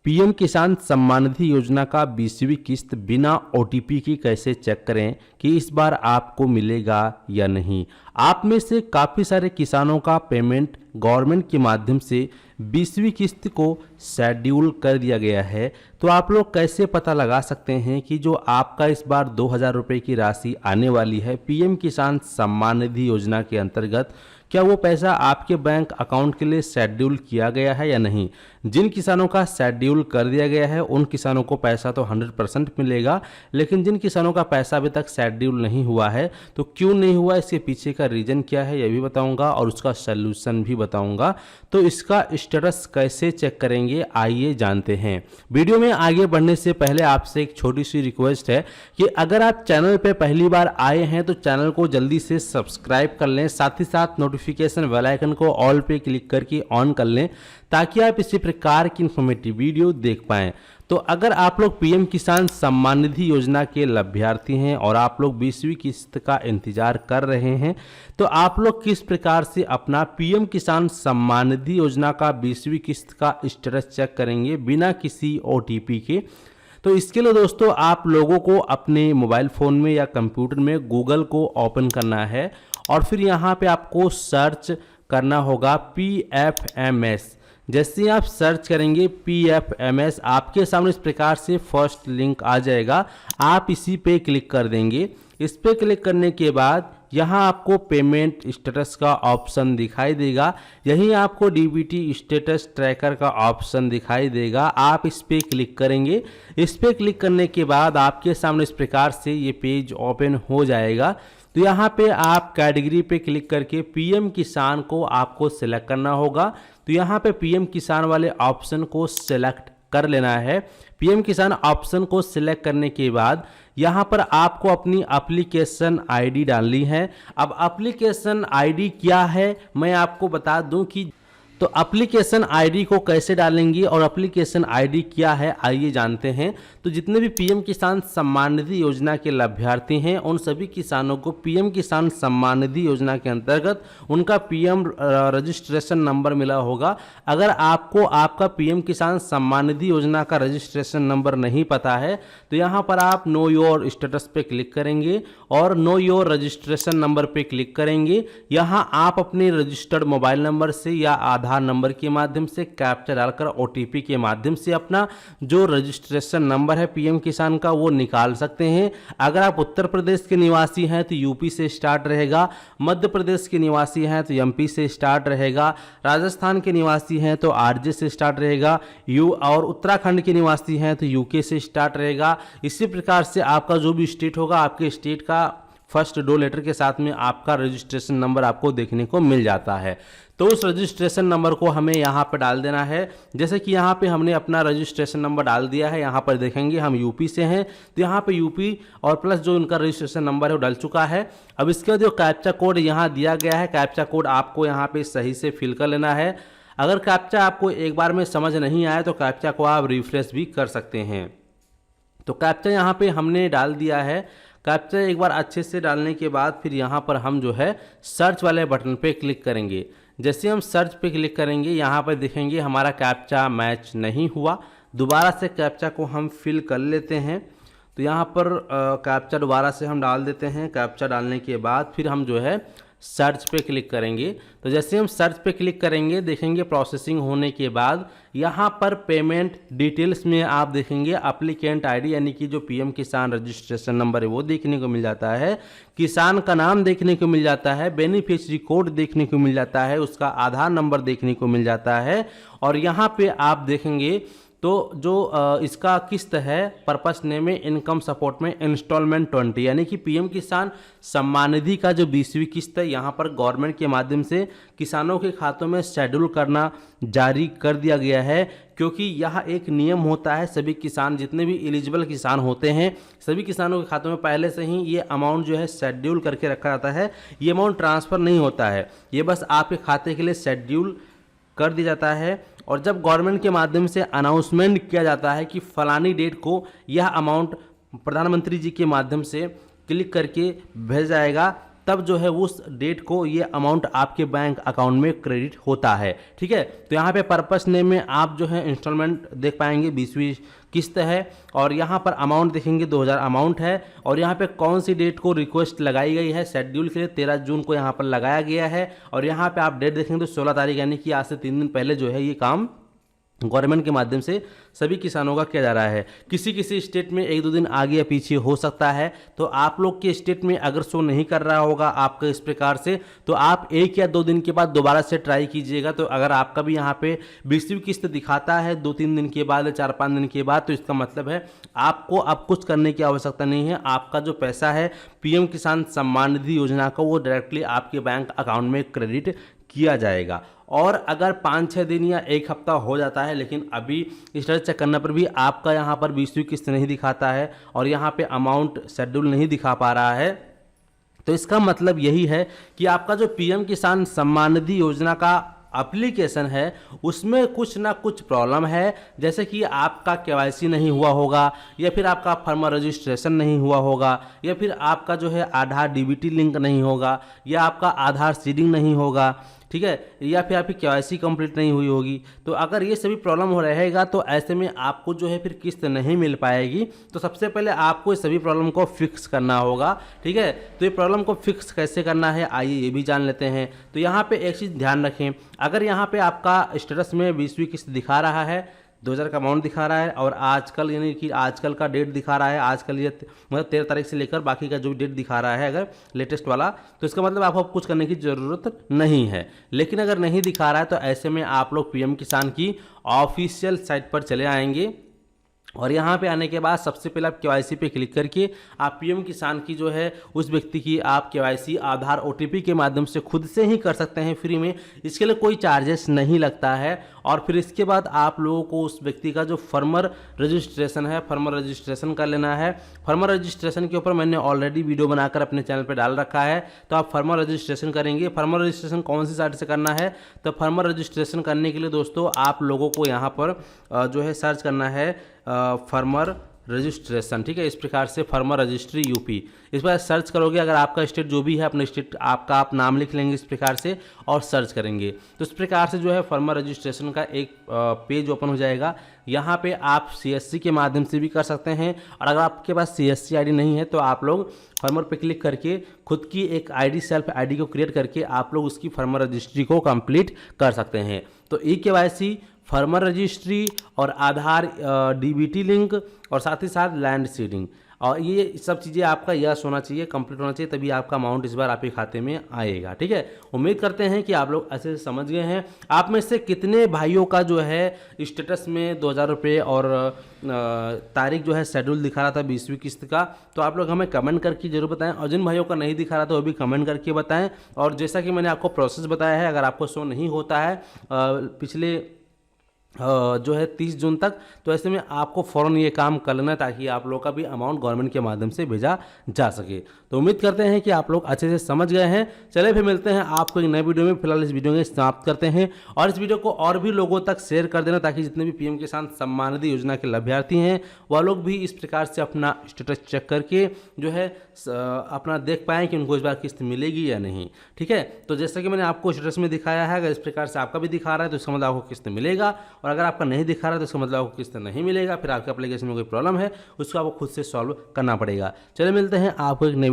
PM किसान सम्मान निधि योजना का 20वीं किस्त बिना ओटीपी की कैसे चेक करें कि इस बार आपको मिलेगा या नहीं। आप में से काफ़ी सारे किसानों का पेमेंट गवर्नमेंट के माध्यम से 20वीं किस्त को शेड्यूल कर दिया गया है। तो आप लोग कैसे पता लगा सकते हैं कि जो आपका इस बार 2000 रुपये की राशि आने वाली है पीएम किसान सम्मान निधि योजना के अंतर्गत, क्या वो पैसा आपके बैंक अकाउंट के लिए शेड्यूल किया गया है या नहीं। जिन किसानों का शेड्यूल कर दिया गया है उन किसानों को पैसा तो 100% मिलेगा, लेकिन जिन किसानों का पैसा अभी तक शेड्यूल नहीं हुआ है तो क्यों नहीं हुआ, इसके पीछे का रीज़न क्या है यह भी बताऊंगा और उसका सलूशन भी बताऊंगा। तो इसका स्टेटस कैसे चेक करेंगे आइए जानते हैं। वीडियो में आगे बढ़ने से पहले आपसे एक छोटी सी रिक्वेस्ट है कि अगर आप चैनल पर पहली बार आए हैं तो चैनल को जल्दी से सब्सक्राइब कर लें, साथ ही साथ नोटिफिकेशन बेल आइकन को ऑल पे क्लिक करके ऑन कर लें ताकि आप इसी प्रकार की इंफॉर्मेटिव वीडियो देख पाएं। तो अगर आप लोग पीएम किसान सम्मान निधि योजना के लाभार्थी हैं और आप लोग 20वीं किस्त का इंतजार कर रहे हैं तो आप लोग किस प्रकार से अपना पीएम किसान सम्मान निधि योजना का 20वीं किस्त का स्टेटस चेक करेंगे बिना किसी ओटीपी के। तो इसके लिए दोस्तों आप लोगों को अपने मोबाइल फ़ोन में या कंप्यूटर में गूगल को ओपन करना है और फिर यहाँ पे आपको सर्च करना होगा PFMS। जैसे आप सर्च करेंगे PFMS आपके सामने इस प्रकार से फर्स्ट लिंक आ जाएगा, आप इसी पे क्लिक कर देंगे। इस पे क्लिक करने के बाद यहाँ आपको पेमेंट स्टेटस का ऑप्शन दिखाई देगा, यहीं आपको डीबीटी स्टेटस ट्रैकर का ऑप्शन दिखाई देगा, आप इस पे क्लिक करेंगे। इस पे क्लिक करने के बाद आपके सामने इस प्रकार से ये पेज ओपन हो जाएगा। तो यहाँ पे आप कैटेगरी पे क्लिक करके पीएम किसान को आपको सिलेक्ट करना होगा। तो यहाँ पे पीएम किसान वाले ऑप्शन को सिलेक्ट कर लेना है। पीएम किसान ऑप्शन को सिलेक्ट करने के बाद यहाँ पर आपको अपनी एप्लीकेशन आईडी डालनी है। अब एप्लीकेशन आईडी क्या है मैं आपको बता दूं कि तो एप्लीकेशन आईडी को कैसे डालेंगे और एप्लीकेशन आईडी क्या है आइए जानते हैं। तो जितने भी पीएम किसान सम्मान निधि योजना के लाभार्थी हैं उन सभी किसानों को पीएम किसान सम्मान निधि योजना के अंतर्गत उनका पीएम रजिस्ट्रेशन नंबर मिला होगा। अगर आपको आपका पीएम किसान सम्मान निधि योजना का रजिस्ट्रेशन नंबर नहीं पता है तो यहाँ पर आप नो योर स्टेटस पे क्लिक करेंगे और नो योर रजिस्ट्रेशन नंबर पे क्लिक करेंगे। यहाँ आप अपने रजिस्टर्ड मोबाइल नंबर से या आधार नंबर के माध्यम से कैप्चा डालकर ओटीपी के माध्यम से अपना जो रजिस्ट्रेशन नंबर है पीएम किसान का वो निकाल सकते हैं। अगर आप उत्तर प्रदेश के निवासी हैं तो यूपी से स्टार्ट रहेगा, मध्य प्रदेश के निवासी हैं तो एमपी से स्टार्ट रहेगा, राजस्थान के निवासी हैं तो आरजे से स्टार्ट रहेगा, और उत्तराखंड के निवासी हैं तो यूके से स्टार्ट रहेगा। इसी प्रकार से आपका जो भी स्टेट होगा आपके स्टेट का फर्स्ट 2 लेटर के साथ में आपका रजिस्ट्रेशन नंबर आपको देखने को मिल जाता है। तो उस रजिस्ट्रेशन नंबर को हमें यहाँ पर डाल देना है। जैसे कि यहाँ पे हमने अपना रजिस्ट्रेशन नंबर डाल दिया है, यहाँ पर देखेंगे हम यूपी से हैं तो यहाँ पे यूपी और प्लस जो उनका रजिस्ट्रेशन नंबर है वो डल चुका है। अब इसके बाद जो कैप्चा कोड यहाँ दिया गया है, कैप्चा कोड आपको यहाँ पे सही से फिल कर लेना है। अगर कैप्चा आपको एक बार में समझ नहीं आया तो कैप्चा को आप रिफ्रेश भी कर सकते हैं। तो कैप्चा यहाँ पे हमने डाल दिया है। कैप्चा एक बार अच्छे से डालने के बाद फिर यहाँ पर हम जो है सर्च वाले बटन पे क्लिक करेंगे। जैसे हम सर्च पे क्लिक करेंगे यहाँ पर देखेंगे हमारा कैप्चा मैच नहीं हुआ, दोबारा से कैप्चा को हम फिल कर लेते हैं। तो यहाँ पर कैप्चा दोबारा से हम डाल देते हैं। कैप्चा डालने के बाद फिर हम जो है सर्च पे क्लिक करेंगे। तो जैसे हम सर्च पे क्लिक करेंगे देखेंगे प्रोसेसिंग होने के बाद यहाँ पर पेमेंट डिटेल्स में आप देखेंगे एप्लीकेंट आईडी यानी कि जो पीएम किसान रजिस्ट्रेशन नंबर है वो देखने को मिल जाता है, किसान का नाम देखने को मिल जाता है, बेनिफिशियरी कोड देखने को मिल जाता है, उसका आधार नंबर देखने को मिल जाता है। और यहाँ पे आप देखेंगे तो जो इसका किस्त है पर्पस नेम में इनकम सपोर्ट में इंस्टॉलमेंट 20 यानी कि पीएम किसान सम्मान निधि का जो 20वीं किस्त है यहाँ पर गवर्नमेंट के माध्यम से किसानों के खातों में शेड्यूल करना जारी कर दिया गया है। क्योंकि यह एक नियम होता है, सभी किसान जितने भी एलिजिबल किसान होते हैं सभी किसानों के खातों में पहले से ही ये अमाउंट जो है शेड्यूल करके रखा जाता है। ये अमाउंट ट्रांसफ़र नहीं होता है, ये बस आपके खाते के लिए शेड्यूल कर दिया जाता है। और जब गवर्नमेंट के माध्यम से अनाउंसमेंट किया जाता है कि फलानी डेट को यह अमाउंट प्रधानमंत्री जी के माध्यम से क्लिक करके भेज जाएगा तब जो है उस डेट को ये अमाउंट आपके बैंक अकाउंट में क्रेडिट होता है। ठीक है, तो यहाँ पे पर्पस नेम में आप जो है इंस्टॉलमेंट देख पाएंगे 20वीं किस्त है, और यहाँ पर अमाउंट देखेंगे 2000 अमाउंट है, और यहाँ पे कौन सी डेट को रिक्वेस्ट लगाई गई है शेड्यूल के लिए 13 जून को यहाँ पर लगाया गया है, और यहाँ पे आप डेट देखेंगे तो 16 तारीख यानी कि आज से 3 दिन पहले जो है ये काम गवर्नमेंट के माध्यम से सभी किसानों का किया जा रहा है। किसी किसी स्टेट में 1-2 दिन आगे या पीछे हो सकता है, तो आप लोग के स्टेट में अगर शो नहीं कर रहा होगा आपका इस प्रकार से, तो आप 1 या 2 दिन के बाद दोबारा से ट्राई कीजिएगा। तो अगर आपका भी यहाँ पे 20वीं किस्त दिखाता है 2-3 दिन के बाद या 4-5 दिन के बाद, तो इसका मतलब है आपको अब कुछ करने की आवश्यकता नहीं है। आपका जो पैसा है पीएम किसान सम्मान निधि योजना का, वो डायरेक्टली आपके बैंक अकाउंट में क्रेडिट किया जाएगा। और अगर 5-6 दिन या 1 हफ्ता हो जाता है लेकिन अभी स्टेटस चेक करने पर भी आपका यहाँ पर 20वीं किस्त नहीं दिखाता है और यहाँ पे अमाउंट शेड्यूल नहीं दिखा पा रहा है, तो इसका मतलब यही है कि आपका जो पीएम किसान सम्मान निधि योजना का एप्लीकेशन है उसमें कुछ ना कुछ प्रॉब्लम है। जैसे कि आपका केवाईसी नहीं हुआ होगा, या फिर आपका फार्मर रजिस्ट्रेशन नहीं हुआ होगा, या फिर आपका जो है आधार डीबीटी लिंक नहीं होगा, या आपका आधार सीडिंग नहीं होगा, ठीक है, या फिर आपकी केवाईसी कंप्लीट नहीं हुई होगी। तो अगर ये सभी प्रॉब्लम हो रहेगा तो ऐसे में आपको जो है फिर किस्त नहीं मिल पाएगी। तो सबसे पहले आपको इस सभी प्रॉब्लम को फिक्स करना होगा। ठीक है, तो ये प्रॉब्लम को फिक्स कैसे करना है आइए ये भी जान लेते हैं। तो यहाँ पे एक चीज़ ध्यान रखें, अगर यहाँ पे आपका स्टेटस में 20वीं किस्त दिखा रहा है, 2000 का अमाउंट दिखा रहा है, और आजकल यानी कि आजकल का डेट दिखा रहा है, आजकल ये मतलब 13 तारीख से लेकर बाकी का जो डेट दिखा रहा है अगर लेटेस्ट वाला, तो इसका मतलब आपको कुछ करने की ज़रूरत नहीं है। लेकिन अगर नहीं दिखा रहा है तो ऐसे में आप लोग पीएम किसान की ऑफिशियल साइट पर चले आएंगे, और यहाँ पे आने के बाद सबसे पहले आप केवाईसी पे क्लिक करके आप पीएम किसान की जो है उस व्यक्ति की आप केवाईसी आधार ओटीपी के माध्यम से खुद से ही कर सकते हैं फ्री में। इसके लिए कोई चार्जेस नहीं लगता है। और फिर इसके बाद आप लोगों को उस व्यक्ति का जो फार्मर रजिस्ट्रेशन है, फार्मर रजिस्ट्रेशन कर लेना है। फार्मर रजिस्ट्रेशन के ऊपर मैंने ऑलरेडी वीडियो बनाकर अपने चैनल पर डाल रखा है, तो आप फार्मर रजिस्ट्रेशन करेंगे। फार्मर रजिस्ट्रेशन कौन सी साइट से करना है, तो फार्मर रजिस्ट्रेशन करने के लिए दोस्तों आप लोगों को यहाँ पर जो है सर्च करना है फार्मर रजिस्ट्रेशन। ठीक है, इस प्रकार से फार्मर रजिस्ट्री यूपी, इस पर सर्च करोगे। अगर आपका स्टेट जो भी है अपने स्टेट आपका आप नाम लिख लेंगे इस प्रकार से और सर्च करेंगे, तो इस प्रकार से जो है फार्मर रजिस्ट्रेशन का एक पेज ओपन हो जाएगा। यहाँ पे आप सीएससी के माध्यम से भी कर सकते हैं, और अगर आपके पास सीएससी आईडी नहीं है तो आप लोग फार्मर पे क्लिक करके खुद की एक आईडी, सेल्फ आईडी को क्रिएट करके आप लोग उसकी फार्मर रजिस्ट्री को कंप्लीट कर सकते हैं। तो ई-केवाईसी, फार्मर रजिस्ट्री और आधार डीबीटी लिंक और साथ ही साथ लैंड सीडिंग, और ये सब चीज़ें आपका यस होना चाहिए, कंप्लीट होना चाहिए, तभी आपका अमाउंट इस बार आपके खाते में आएगा। ठीक है, उम्मीद करते हैं कि आप लोग ऐसे समझ गए हैं। आप में से कितने भाइयों का जो है स्टेटस में 2000 रुपये और तारीख जो है शेड्यूल दिखा रहा था 20वीं किस्त का, तो आप लोग हमें कमेंट करके जरूर बताएं, और जिन भाइयों का नहीं दिखा रहा था वो भी कमेंट करके बताएं। और जैसा कि मैंने आपको प्रोसेस बताया है, अगर आपको शो नहीं होता है पिछले जो है 30 जून तक, तो ऐसे में आपको फ़ौरन ये काम कर लेना है ताकि आप लोग का भी अमाउंट गवर्नमेंट के माध्यम से भेजा जा सके। तो उम्मीद करते हैं कि आप लोग अच्छे से समझ गए हैं। चलिए फिर मिलते हैं आपको एक नए वीडियो में। फिलहाल इस वीडियो में समाप्त करते हैं, और इस वीडियो को और भी लोगों तक शेयर कर देना ताकि जितने भी पीएम किसान सम्मान निधि योजना के लाभार्थी हैं वह लोग भी इस प्रकार से अपना स्टेटस चेक करके जो है अपना देख पाएँ कि उनको इस बार किस्त मिलेगी या नहीं। ठीक है, तो जैसा कि मैंने आपको स्टेटस में दिखाया है, अगर इस प्रकार से आपका भी दिखा रहा है तो इसका मतलब आपको किस्त मिलेगा, और अगर आपका नहीं दिखा रहा है तो इसका मतलब आपको किस्त नहीं मिलेगा। फिर आपके एप्लीकेशन में कोई प्रॉब्लम है उसको आपको खुद से सॉल्व करना पड़ेगा। चलिए मिलते हैं आपको एक नई